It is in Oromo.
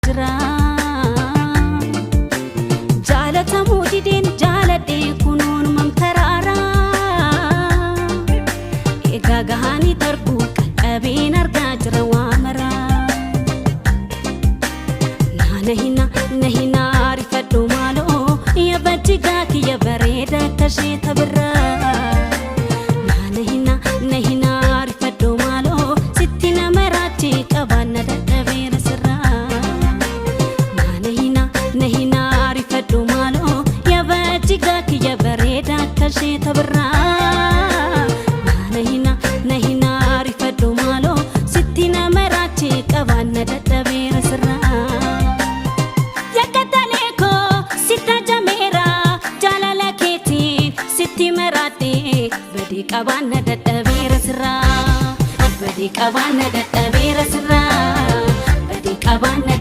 jira jaalatamu dideen jaaladhe kunuun mamtaraara egaa gahanii darbuu qaqqabeen argaa jira waamara nahina rifadhu maaloo yabaddigaa kiyya bareeda kashee tabirra nahina rifadhu maaloo sitti nama raachee qabaanna dadhabeera sirraa nahina rifadhu maaloo yabaddigaa kiyya bareeda kashee tabirra nahina rifadhu maaloo sitti nama raachee qabaanna dadhabeera sirraa badi qabaanna dadhabeera sirraa badi qabaanna dadhabeera sirraa badi qabaanna